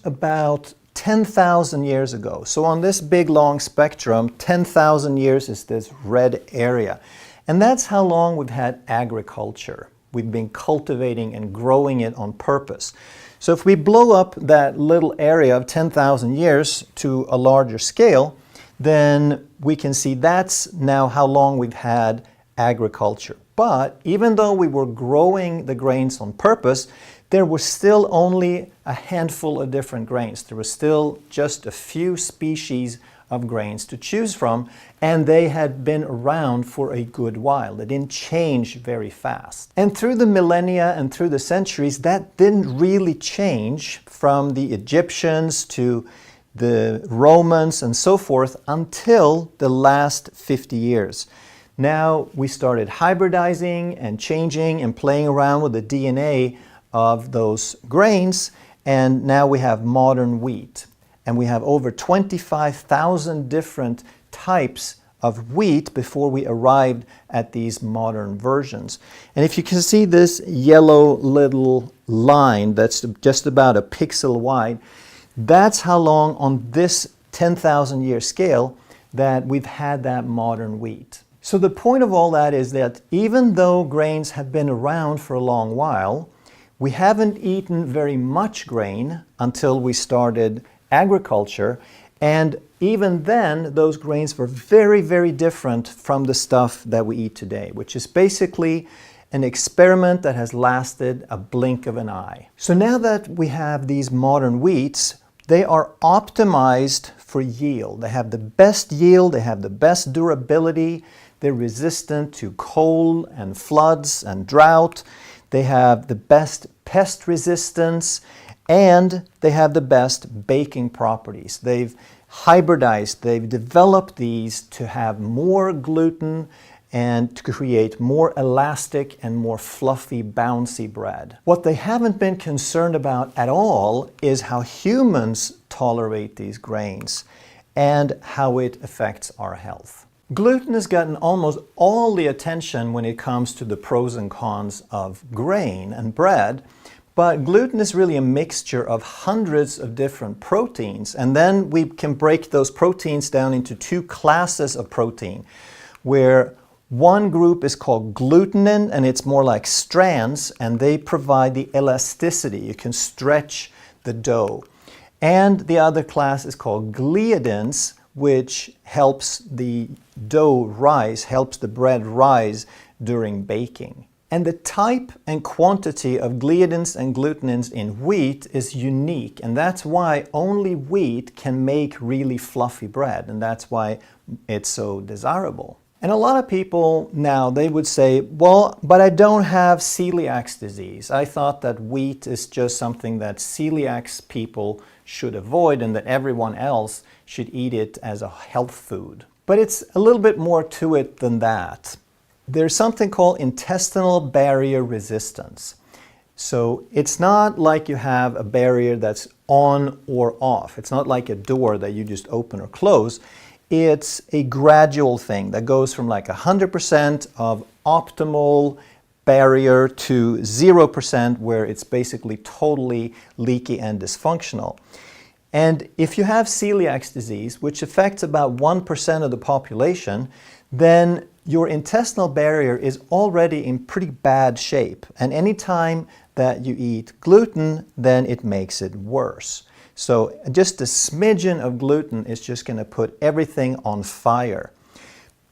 about 10,000 years ago. So on this big long spectrum, 10,000 years is this red area. And that's how long we've had agriculture. We've been cultivating and growing it on purpose. So if we blow up that little area of 10,000 years to a larger scale, then we can see that's now how long we've had agriculture. But even though we were growing the grains on purpose, there was still only a handful of different grains. There was still just a few species of grains to choose from, and they had been around for a good while. They didn't change very fast. And through the millennia and through the centuries, that didn't really change from the Egyptians to the Romans and so forth until the last 50 years. Now we started hybridizing and changing and playing around with the DNA of those grains, and now we have modern wheat. And we have over 25,000 different types of wheat before we arrived at these modern versions. And if you can see this yellow little line that's just about a pixel wide, that's how long on this 10,000 year scale that we've had that modern wheat. So the point of all that is that even though grains have been around for a long while, we haven't eaten very much grain until we started agriculture, and even then those grains were very, very different from the stuff that we eat today, which is basically an experiment that has lasted a blink of an eye. So now that we have these modern wheats, they are optimized for yield. They have the best yield, they have the best durability, they're resistant to cold and floods and drought. They have the best pest resistance, and they have the best baking properties. They've hybridized, they've developed these to have more gluten and to create more elastic and more fluffy, bouncy bread. What they haven't been concerned about at all is how humans tolerate these grains and how it affects our health. Gluten has gotten almost all the attention when it comes to the pros and cons of grain and bread, but gluten is really a mixture of hundreds of different proteins, and then we can break those proteins down into two classes of protein, where one group is called glutenin, and it's more like strands, and they provide the elasticity. You can stretch the dough. And the other class is called gliadins, which helps the dough rise, helps the bread rise during baking. And the type and quantity of gliadins and glutenins in wheat is unique, and that's why only wheat can make really fluffy bread, and that's why it's so desirable. And a lot of people now, they would say, well, but I don't have celiac disease. I thought that wheat is just something that celiac people should avoid and that everyone else should eat it as a health food. But it's a little bit more to it than that. There's something called intestinal barrier resistance. So it's not like you have a barrier that's on or off. It's not like a door that you just open or close. It's a gradual thing that goes from like 100% of optimal barrier to 0% where it's basically totally leaky and dysfunctional. And if you have celiac disease, which affects about 1% of the population, then your intestinal barrier is already in pretty bad shape. And anytime that you eat gluten, then it makes it worse. So just a smidgen of gluten is just going to put everything on fire.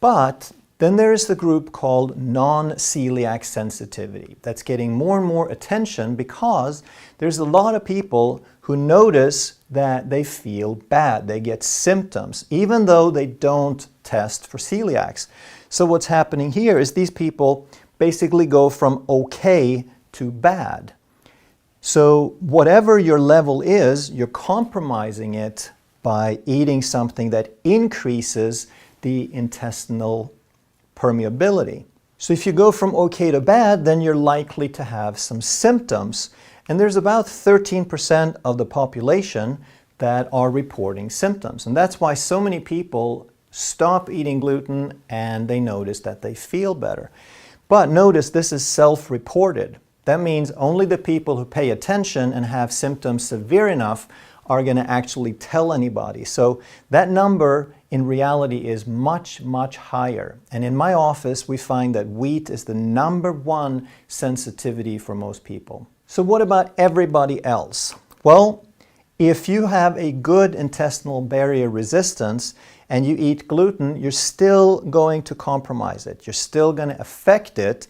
But then there is the group called non-celiac sensitivity that's getting more and more attention because there's a lot of people who notice that they feel bad. They get symptoms, even though they don't test for celiacs. So what's happening here is these people basically go from okay to bad. So whatever your level is, you're compromising it by eating something that increases the intestinal permeability. So if you go from okay to bad, then you're likely to have some symptoms. And there's about 13% of the population that are reporting symptoms. And that's why so many people stop eating gluten and they notice that they feel better. But notice this is self-reported. That means only the people who pay attention and have symptoms severe enough are going to actually tell anybody. So that number in reality is much, much higher. And in my office, we find that wheat is the #1 sensitivity for most people. So what about everybody else? Well, if you have a good intestinal barrier resistance and you eat gluten, you're still going to compromise it. You're still going to affect it,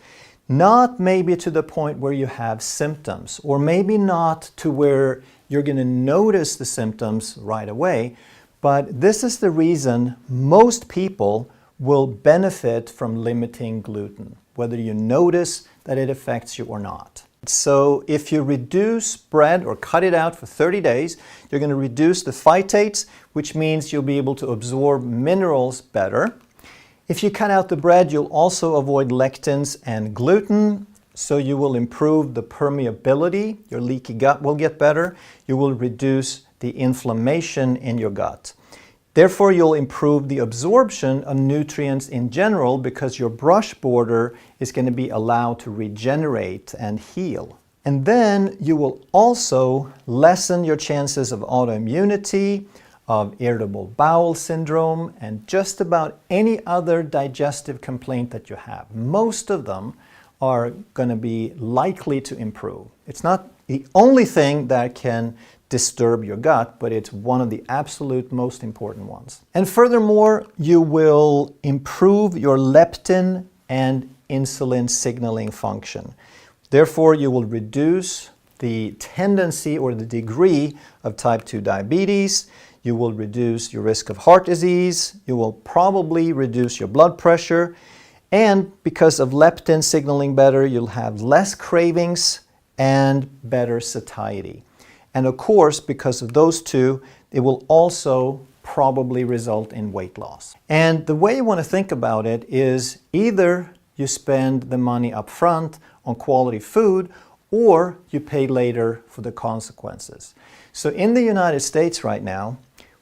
not maybe to the point where you have symptoms, or maybe not to where you're going to notice the symptoms right away. But this is the reason most people will benefit from limiting gluten, whether you notice that it affects you or not. So if you reduce bread or cut it out for 30 days, you're going to reduce the phytates, which means you'll be able to absorb minerals better. If you cut out the bread, you'll also avoid lectins and gluten, so you will improve the permeability. Your leaky gut will get better. You will reduce the inflammation in your gut. Therefore, you'll improve the absorption of nutrients in general because your brush border is going to be allowed to regenerate and heal. And then you will also lessen your chances of autoimmunity, of irritable bowel syndrome, and just about any other digestive complaint that you have. Most of them are going to be likely to improve. It's not the only thing that can disturb your gut, but it's one of the absolute most important ones. And furthermore, you will improve your leptin and insulin signaling function. Therefore, you will reduce the tendency or the degree of type 2 diabetes. You will reduce your risk of heart disease. You will probably reduce your blood pressure. And because of leptin signaling better, you'll have less cravings and better satiety. And of course, because of those two, it will also probably result in weight loss. And the way you want to think about it is either you spend the money up front on quality food, or you pay later for the consequences. So in the United States right now,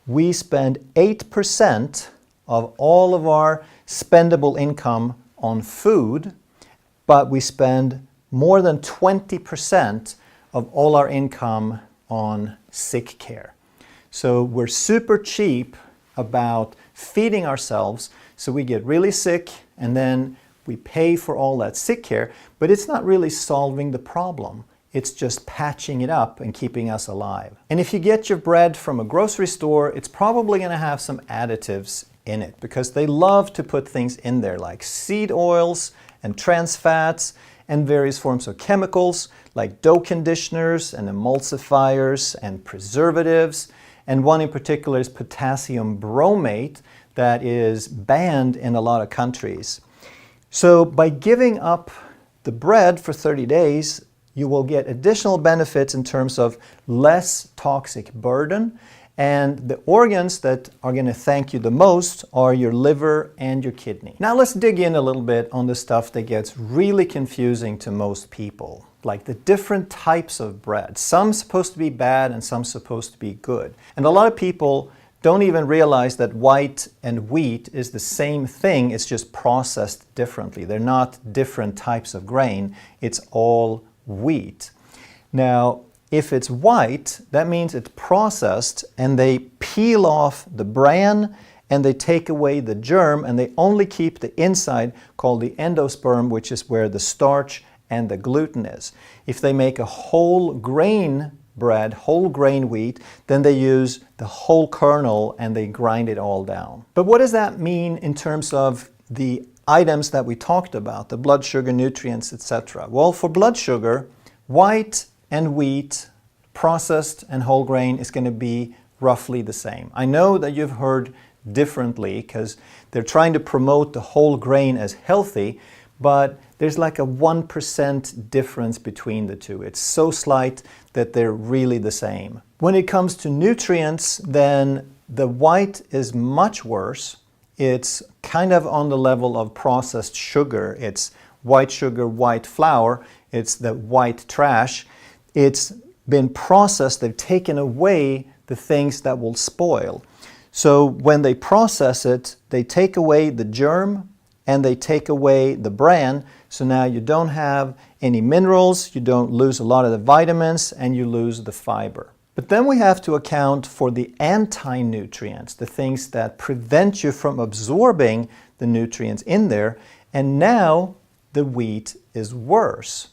we spend 8% of all of our spendable income on food, but we spend more than 20% of all our income on sick care. So we're super cheap about feeding ourselves, so we get really sick and then we pay for all that sick care, but it's not really solving the problem. It's just patching it up and keeping us alive. And if you get your bread from a grocery store, it's probably going to have some additives in it because they love to put things in there like seed oils and trans fats and various forms of chemicals like dough conditioners and emulsifiers and preservatives. And one in particular is potassium bromate that is banned in a lot of countries. So by giving up the bread for 30 days, you will get additional benefits in terms of less toxic burden. And the organs that are going to thank you the most are your liver and your kidney. Now let's dig in a little bit on the stuff that gets really confusing to most people, like the different types of bread. Some supposed to be bad and some supposed to be good. And a lot of people don't even realize that white and wheat is the same thing, it's just processed differently. They're not different types of grain, it's all wheat. Now, if it's white, that means it's processed and they peel off the bran and they take away the germ and they only keep the inside called the endosperm, which is where the starch and the gluten is. If they make a whole grain bread, whole grain wheat, then they use the whole kernel and they grind it all down. But what does that mean in terms of the items that we talked about, the blood sugar, nutrients, etc.? Well, for blood sugar, white and wheat, processed and whole grain is going to be roughly the same. I know that you've heard differently because they're trying to promote the whole grain as healthy, but there's like a 1% difference between the two. It's so slight that they're really the same. When it comes to nutrients, then the white is much worse. It's kind of on the level of processed sugar. It's white sugar, white flour. It's the white trash. It's been processed. They've taken away the things that will spoil. So when they process it, they take away the germ and they take away the bran. So now you don't have any minerals, you don't lose a lot of the vitamins, and you lose the fiber. But then we have to account for the anti-nutrients, the things that prevent you from absorbing the nutrients in there. And now the wheat is worse.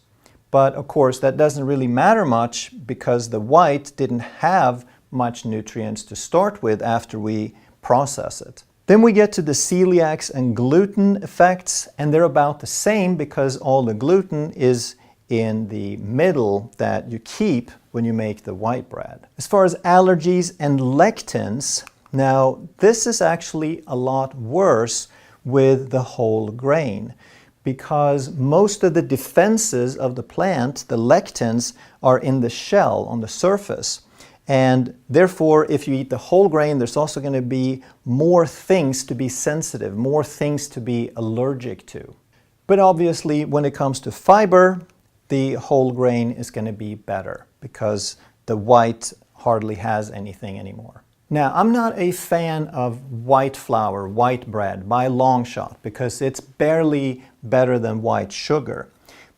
But of course, that doesn't really matter much because the white didn't have much nutrients to start with after we process it. Then we get to the celiacs and gluten effects, and they're about the same because all the gluten is in the middle that you keep when you make the white bread. As far as allergies and lectins, now this is actually a lot worse with the whole grain because most of the defenses of the plant, the lectins, are in the shell, on the surface. And therefore, if you eat the whole grain, there's also going to be more things to be sensitive, more things to be allergic to. But obviously, when it comes to fiber, the whole grain is going to be better because the white hardly has anything anymore. Now, I'm not a fan of white flour, white bread, by a long shot, because it's barely better than white sugar.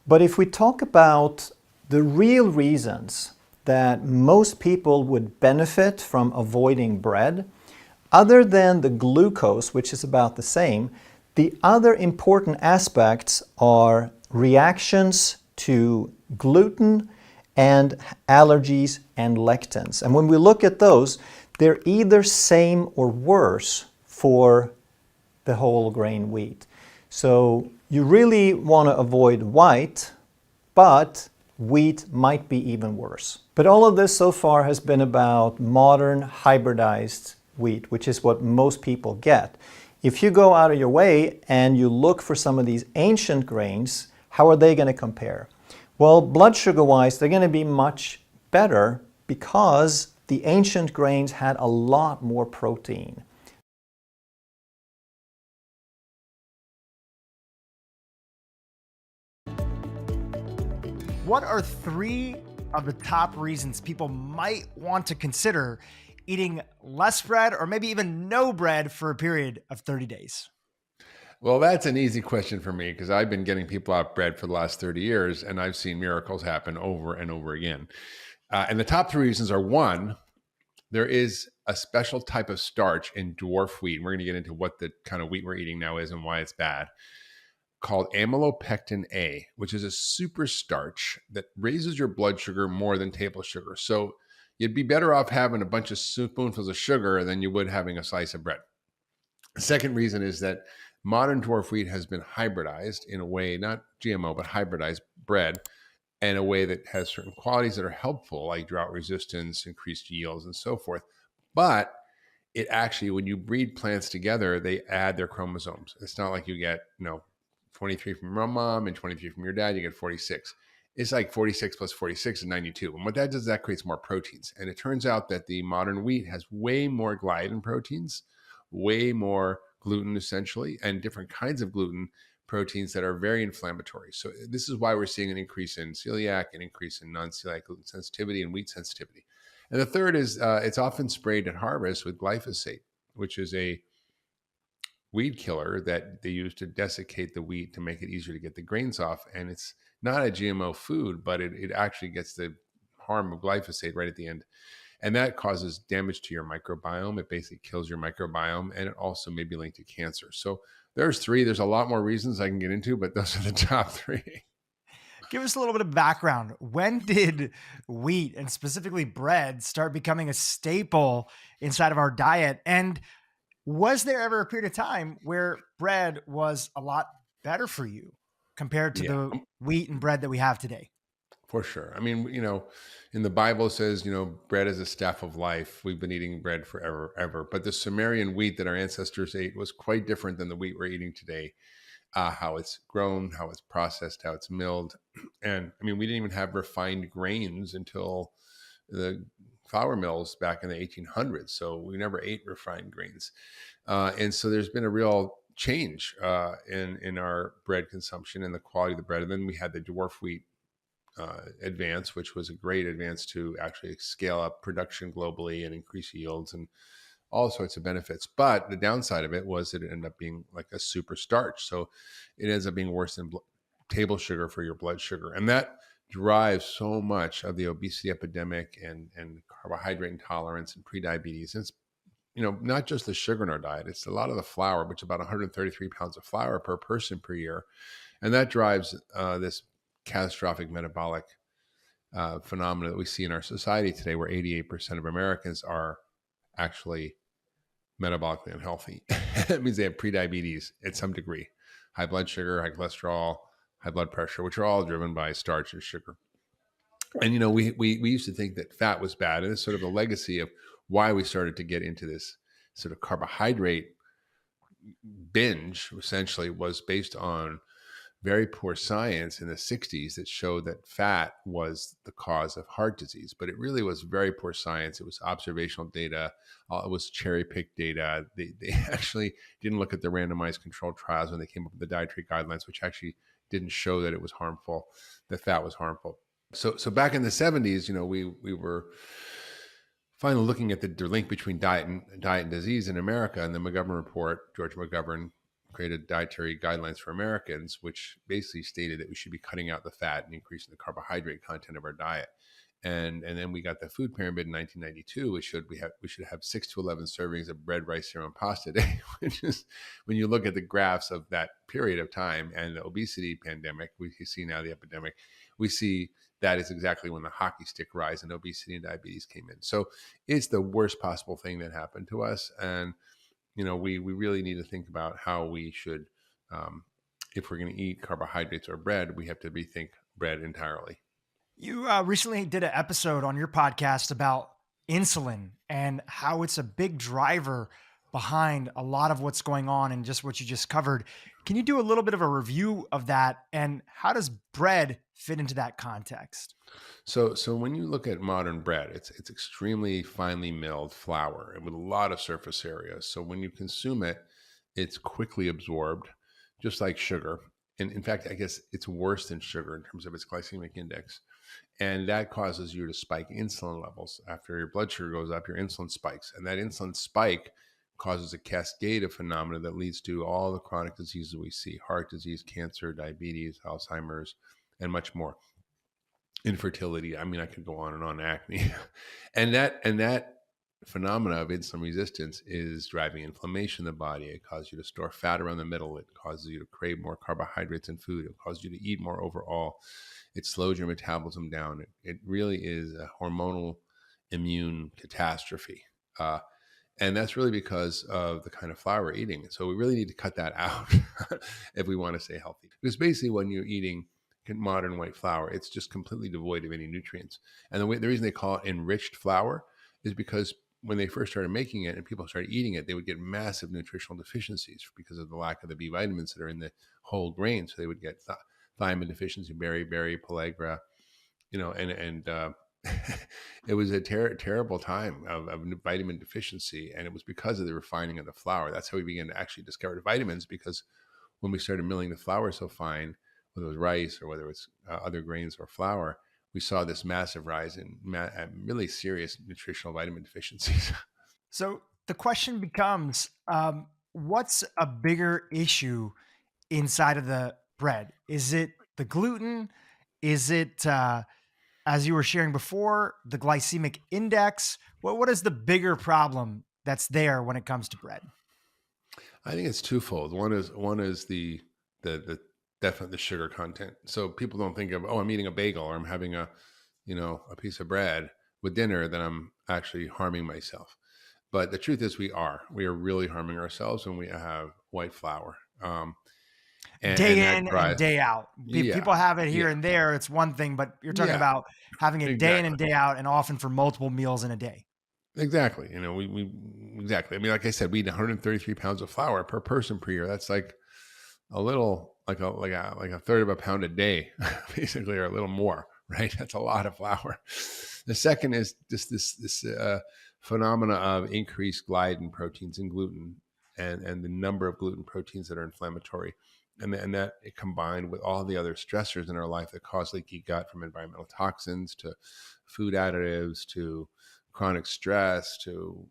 But if we talk about the real reasons that most people would benefit from avoiding bread, other than the glucose, which is about the same, the other important aspects are reactions to gluten and allergies and lectins. And when we look at those, they're either same or worse for the whole grain wheat. So you really want to avoid white, but wheat might be even worse. But all of this so far has been about modern hybridized wheat, which is what most people get. If you go out of your way and you look for some of these ancient grains, how are they going to compare? Well, blood sugar-wise, they're going to be much better because the ancient grains had a lot more protein. What are 3 of the top reasons people might want to consider eating less bread or maybe even no bread for a period of 30 days? Well, that's an easy question for me because I've been getting people off bread for the last 30 years and I've seen miracles happen over and over again. And the top 3 reasons are: one, there is a special type of starch in dwarf wheat. And we're going to get into what the kind of wheat we're eating now is and why it's bad, called amylopectin A, which is a super starch that raises your blood sugar more than table sugar. So you'd be better off having a bunch of spoonfuls of sugar than you would having a slice of bread. The second reason is that modern dwarf wheat has been hybridized in a way, not GMO, but hybridized bread in a way that has certain qualities that are helpful, like drought resistance, increased yields, and so forth. But it actually, when you breed plants together, they add their chromosomes. It's not like you get, 23 from your mom and 23 from your dad, you get 46. It's like 46 plus 46 is 92. And what that does is that creates more proteins. And it turns out that the modern wheat has way more gliadin proteins, way more gluten essentially, and different kinds of gluten proteins that are very inflammatory. So this is why we're seeing an increase in celiac, an increase in non-celiac gluten sensitivity and wheat sensitivity. And the third is it's often sprayed at harvest with glyphosate, which is a weed killer that they use to desiccate the wheat to make it easier to get the grains off. And it's not a GMO food, but it actually gets the harm of glyphosate right at the end. And that causes damage to your microbiome. It basically kills your microbiome, and it also may be linked to cancer. So there's 3. There's a lot more reasons I can get into, but those are the top 3. Give us a little bit of background. When did wheat and specifically bread start becoming a staple inside of our diet? And was there ever a period of time where bread was a lot better for you compared to the wheat and bread that we have today? For sure. I mean, in the Bible it says, bread is a staff of life. We've been eating bread forever, ever. But the Sumerian wheat that our ancestors ate was quite different than the wheat we're eating today. How it's grown, how it's processed, how it's milled. And I mean, we didn't even have refined grains until the flour mills back in the 1800s. So we never ate refined grains. And so there's been a real change in our bread consumption and the quality of the bread. And then we had the dwarf wheat advance, which was a great advance to actually scale up production globally and increase yields and all sorts of benefits. But the downside of it was that it ended up being like a super starch. So it ends up being worse than table sugar for your blood sugar. And that drives so much of the obesity epidemic and carbohydrate intolerance and prediabetes. And it's, not just the sugar in our diet, it's a lot of the flour, which is about 133 pounds of flour per person per year. And that drives this catastrophic metabolic phenomena that we see in our society today, where 88% of Americans are actually metabolically unhealthy. That means they have prediabetes at some degree, high blood sugar, high cholesterol, high blood pressure, which are all driven by starch and sugar. And we used to think that fat was bad, and it's sort of a legacy of why we started to get into this sort of carbohydrate binge. Essentially, was based on very poor science in the 60s that showed that fat was the cause of heart disease. But it really was very poor science. It was observational data. It was cherry-picked data. They actually didn't look at the randomized controlled trials when they came up with the dietary guidelines, which actually didn't show that it was harmful, that fat was harmful. So back in the 70s, we were finally looking at the link between diet and disease in America. And the McGovern report, George McGovern created dietary guidelines for Americans, which basically stated that we should be cutting out the fat and increasing the carbohydrate content of our diet. And then we got the food pyramid in 1992, which we should have 6 to 11 servings of bread, rice, cereal, and pasta a day, which is, when you look at the graphs of that period of time and the obesity pandemic, we see now the epidemic, we see that is exactly when the hockey stick rise in obesity and diabetes came in. So it's the worst possible thing that happened to us. And, we really need to think about how we should, if we're going to eat carbohydrates or bread, we have to rethink bread entirely. You recently did an episode on your podcast about insulin and how it's a big driver behind a lot of what's going on and just what you just covered. Can you do a little bit of a review of that, and how does bread fit into that context? So when you look at modern bread, it's extremely finely milled flour with a lot of surface area. So when you consume it, it's quickly absorbed, just like sugar. And in fact, I guess it's worse than sugar in terms of its glycemic index. And that causes you to spike insulin levels. After your blood sugar goes up, your insulin spikes. And that insulin spike causes a cascade of phenomena that leads to all the chronic diseases we see: heart disease, cancer, diabetes, Alzheimer's, and much more. Infertility. I mean, I could go on, acne. and that phenomena of insulin resistance is driving inflammation in the body. It causes you to store fat around the middle. It causes you to crave more carbohydrates in food. It causes you to eat more overall. It slows your metabolism down. It really is a hormonal immune catastrophe. And that's really because of the kind of flour we're eating. So we really need to cut that out if we want to stay healthy. Because basically when you're eating modern white flour, it's just completely devoid of any nutrients. And the reason they call it enriched flour is because when they first started making it and people started eating it, they would get massive nutritional deficiencies because of the lack of the B vitamins that are in the whole grain. So they would get thiamine deficiency, berry, pellagra, and it was a terrible time of vitamin deficiency. And it was because of the refining of the flour. That's how we began to actually discover the vitamins, because when we started milling the flour so fine, whether it was rice or whether it was other grains or flour, we saw this massive rise in really serious nutritional vitamin deficiencies. So the question becomes, what's a bigger issue inside of the bread? Is it the gluten? Is it, as you were sharing before, the glycemic index? What is the bigger problem that's there when it comes to bread? I think it's twofold. One is the definitely the sugar content. So people don't think of, oh, I'm eating a bagel or I'm having a piece of bread with dinner, then I'm actually harming myself. But the truth is we are really harming ourselves when we have white flour. Day in and day out. Yeah, People have it here yeah, and there. It's one thing, but you're talking yeah, about having it day in and exactly. day out, and often for multiple meals in a day. Exactly. We exactly. I mean, like I said, we eat 133 pounds of flour per person per year. That's like a little, like a third of a pound a day, basically, or a little more, right? That's a lot of flour. The second is just this phenomena of increased gliadin proteins in gluten, and the number of gluten proteins that are inflammatory. And that it combined with all the other stressors in our life that cause leaky gut, from environmental toxins to food additives to chronic stress to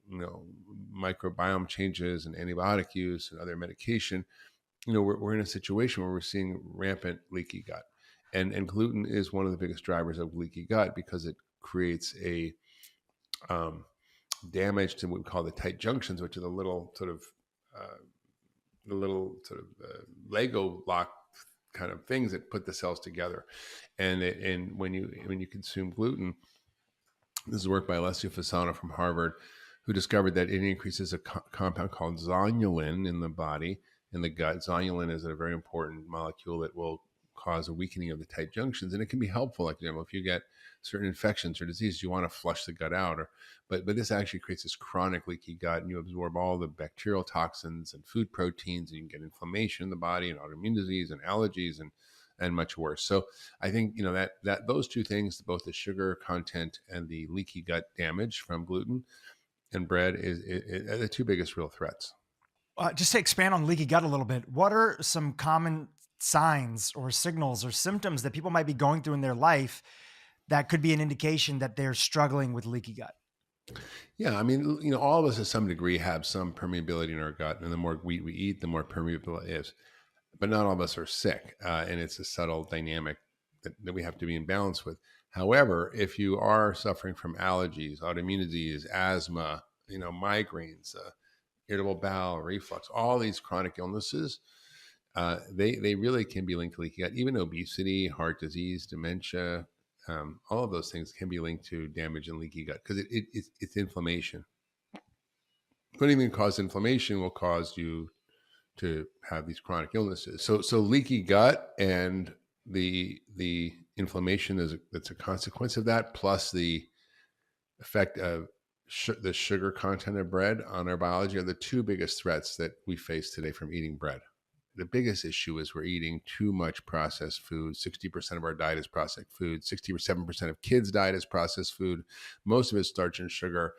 microbiome changes and antibiotic use and other medication. We're in a situation where we're seeing rampant leaky gut. And gluten is one of the biggest drivers of leaky gut because it creates a um, damage to what we call the tight junctions, which are uh, the little sort of Lego block kind of things that put the cells together. And when you consume gluten, this is work by Alessio Fasano from Harvard, who discovered that it increases a compound called zonulin in the body, in the gut. Zonulin is a very important molecule that will cause a weakening of the tight junctions, and it can be helpful. Like, if you get certain infections or diseases, you want to flush the gut out. But this actually creates this chronic leaky gut, and you absorb all the bacterial toxins and food proteins, and you can get inflammation in the body and autoimmune disease and allergies and much worse. So I think that those two things, both the sugar content and the leaky gut damage from gluten and bread, are the two biggest real threats. Just to expand on leaky gut a little bit, what are some common signs or signals or symptoms that people might be going through in their life that could be an indication that they're struggling with leaky gut? Yeah, I mean, all of us to some degree have some permeability in our gut, and the more wheat we eat, the more permeable it is. But not all of us are sick, and it's a subtle dynamic that we have to be in balance with. However, if you are suffering from allergies, autoimmune disease, asthma, migraines, irritable bowel, reflux, all these chronic illnesses, they really can be linked to leaky gut. Even obesity, heart disease, dementia, all of those things can be linked to damage in leaky gut because it's inflammation. But anything that causes inflammation will cause you to have these chronic illnesses. So leaky gut and the inflammation that's a consequence of that, plus the effect of the sugar content of bread on our biology, are the two biggest threats that we face today from eating bread. The biggest issue is we're eating too much processed food. 60% of our diet is processed food. 67% of kids' diet is processed food. Most of it's starch and sugar.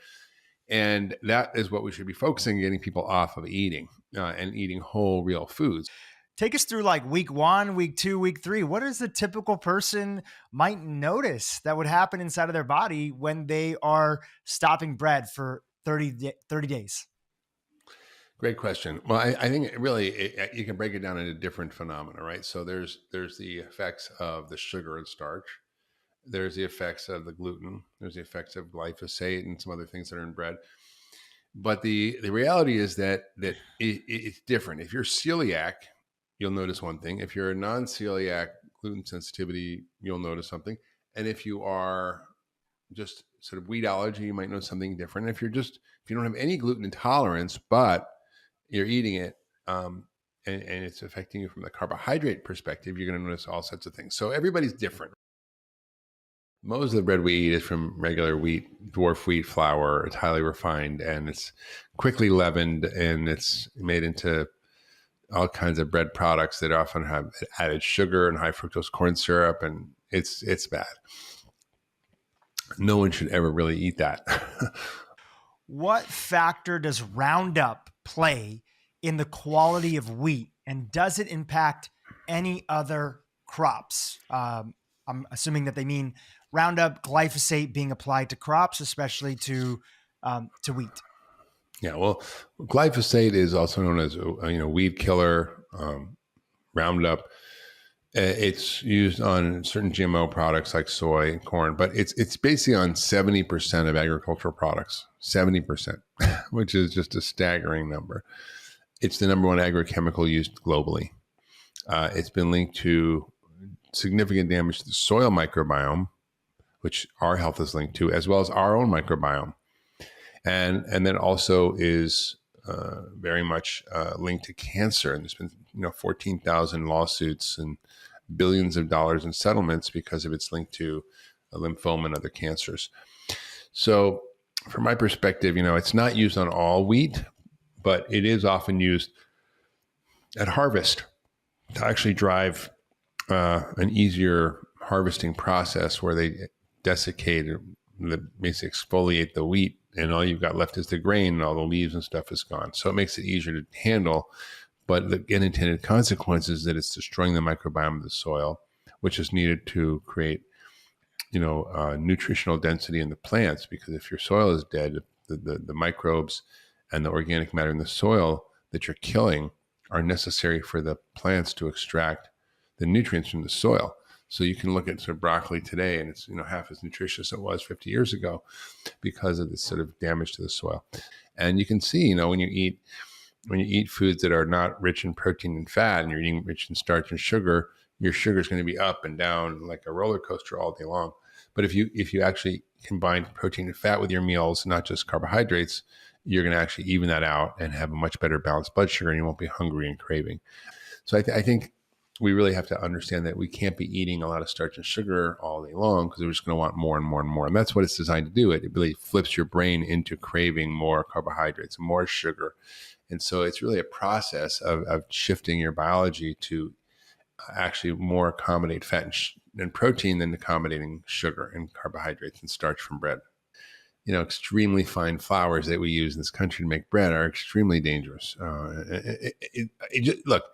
And that is what we should be focusing on, getting people off of eating and eating whole, real foods. Take us through like week 1, week 2, week 3. What is the typical person might notice that would happen inside of their body when they are stopping bread for 30 days? Great question. Well, I think really you can break it down into different phenomena, right? So there's the effects of the sugar and starch. There's the effects of the gluten. There's the effects of glyphosate and some other things that are in bread. But the reality is that it's different. If you're celiac, you'll notice one thing. If you're a non-celiac, gluten sensitivity, you'll notice something. And if you are just sort of wheat allergy, you might notice something different. If you don't have any gluten intolerance, but you're eating it, and it's affecting you from the carbohydrate perspective, you're going to notice all sorts of things. So everybody's different. Most of the bread we eat is from regular wheat, dwarf wheat flour. It's highly refined and it's quickly leavened, and it's made into all kinds of bread products that often have added sugar and high fructose corn syrup, and it's bad. No one should ever really eat that. What factor does Roundup play in the quality of wheat, and does it impact any other crops? I'm assuming that they mean Roundup, glyphosate being applied to crops, especially to wheat. Yeah, well, glyphosate is also known as weed killer. Roundup. It's used on certain GMO products like soy and corn, but it's basically on 70% of agricultural products. 70%, which is just a staggering number. It's the number one agrochemical used globally. It's been linked to significant damage to the soil microbiome, which our health is linked to, as well as our own microbiome. And then also is very much linked to cancer. And there's been 14,000 lawsuits and billions of dollars in settlements because of its link to lymphoma and other cancers. So from my perspective, it's not used on all wheat, but it is often used at harvest to actually drive an easier harvesting process where they desiccate, basically exfoliate the wheat, and all you've got left is the grain, and all the leaves and stuff is gone. So it makes it easier to handle. But the unintended consequence is that it's destroying the microbiome of the soil, which is needed to create, nutritional density in the plants. Because if your soil is dead, the microbes and the organic matter in the soil that you're killing are necessary for the plants to extract the nutrients from the soil. So you can look at sort of broccoli today, and it's half as nutritious as it was 50 years ago because of this sort of damage to the soil. And you can see, when you eat foods that are not rich in protein and fat, and you're eating rich in starch and sugar, your sugar is going to be up and down like a roller coaster all day long. But if you actually combine protein and fat with your meals, not just carbohydrates, you're going to actually even that out and have a much better balanced blood sugar, and you won't be hungry and craving. So I think we really have to understand that we can't be eating a lot of starch and sugar all day long, because we're just going to want more and more and more. And that's what it's designed to do. It really flips your brain into craving more carbohydrates, more sugar. And so it's really a process of shifting your biology to actually more accommodate fat and protein than accommodating sugar and carbohydrates and starch from bread. Extremely fine flours that we use in this country to make bread are extremely dangerous. Look,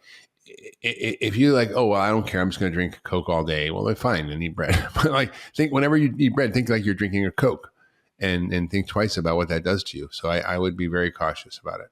if you like, oh, well, I don't care, I'm just going to drink Coke all day. Well, then fine, and eat bread. But think whenever you eat bread, think like you're drinking a Coke, and think twice about what that does to you. So I would be very cautious about it.